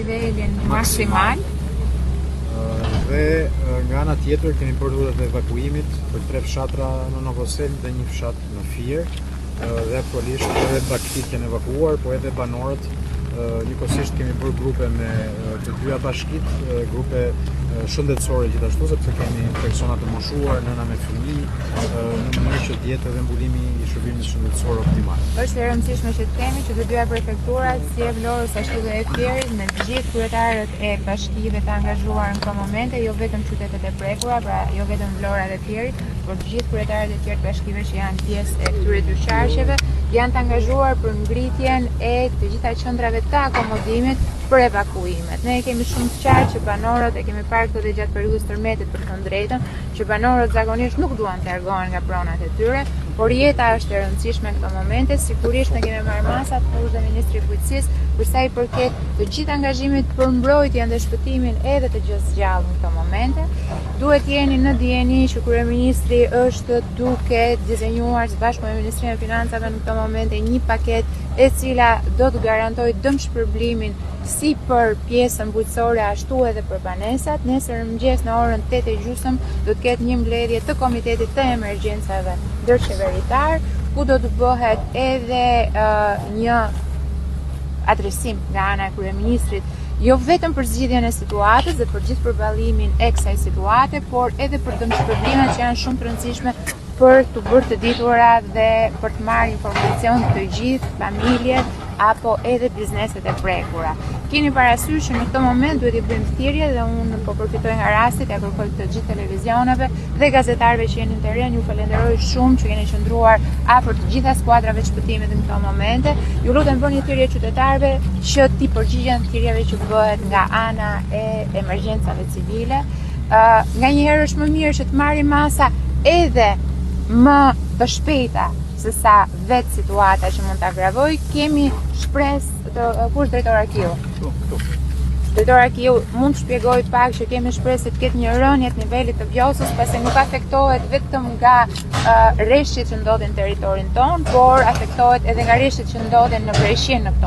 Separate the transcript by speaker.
Speaker 1: nivelin maksimal.
Speaker 2: Dhe nga ana tjetër kemi bërë rrugët e evakuimit për 3 fshatra në Novosel dhe 1 fshat në Fier. Dhe aktualisht edhe baktit janë evakuuar, po edhe banorët. Njëkohësisht kemi bërë grupe me të dyja bashkit, grupe shëndetësore gjithashtu, sepse kemi persona të moshuar, nëna me fëmijë, në mënyrë që të jetë edhe mbulimi i shërbimit shëndetësor optimal.
Speaker 1: Është e rëndësishme që të themi që të dyja prefekturat, si e Vlorës ashtu dhe e Fierit, me të gjithë kryetarët e bashkive të angazhuar në këto momente, jo vetëm qytetet e prekura, pra jo vetëm Vlora dhe Fierit, por të gjithë kryetarët e tjerë të bashkive që janë pjesë e këtyre dy qarqeve, janë të angazhuar për ngritjen e të gjitha qendrave të akomodimit për evakuimet. Ne kemi shumë të qartë që banorët, e kemi parë këtë dhe gjatë periudhës tërmetit për të drejtën, që banorët zakonisht nuk duan të largohen nga pronat e tyre, por jeta është e rëndësishme në këto momente. Sigurisht ne kemi marrë masat për dhe Ministri i Fuqisë për sa i përket të gjithë angazhimit për mbrojtjen dhe shpëtimin edhe të gjës gjallë në këto momente. Duhet jeni në dieni që Kryeministri është duke dizenjuar së bashku me Ministrinë e Financave në këto momente një paketë e cila do të garantojë dëmshpërblimin si për pjesën bujqësore ashtu edhe për banesat. Nesër mëngjes në orën 8:30 do të ketë një mbledhje të Komitetit të Emergjencave ndërqeveritar, ku do të bëhet edhe një adresim nga ana e Kryeministrit, jo vetëm për zgjidhjen e situatës dhe për gjithë përballimin e kësaj situate, por edhe për dëmshpërblimet që janë shumë të rëndësishme për të bërë të ditura dhe për të marrë informacion të gjithë familjet apo edhe bizneset e prekura. Keni parasysh që në këtë moment duhet i bëjmë thirrje dhe unë po përfitoj nga rasti ja kërkoj të gjithë televizioneve dhe gazetarëve që jeni në terren, ju falenderoj shumë që jeni qëndruar afër të gjitha skuadrave të shpëtimit në këto momente. Ju lutem bëni thirrje qytetarëve që t'i përgjigjen thirrjeve që bëhet nga ana e emergjencave civile. Nganjëherë është më mirë që të marrim masa edhe më të shpejta se sa vetë situata që mund të agravoj. Kemi shpresë kush drejtor Arkiu? Drejtor Arkiu mund të shpjegoj pak që kemi shpresë se të ketë një rënje të nivelit të vjosës, pasi nuk afektohet vetëm nga rreshtit që ndodhin në territorin ton, por afektohet edhe nga rreshtit që ndodhin në Breshqin në këto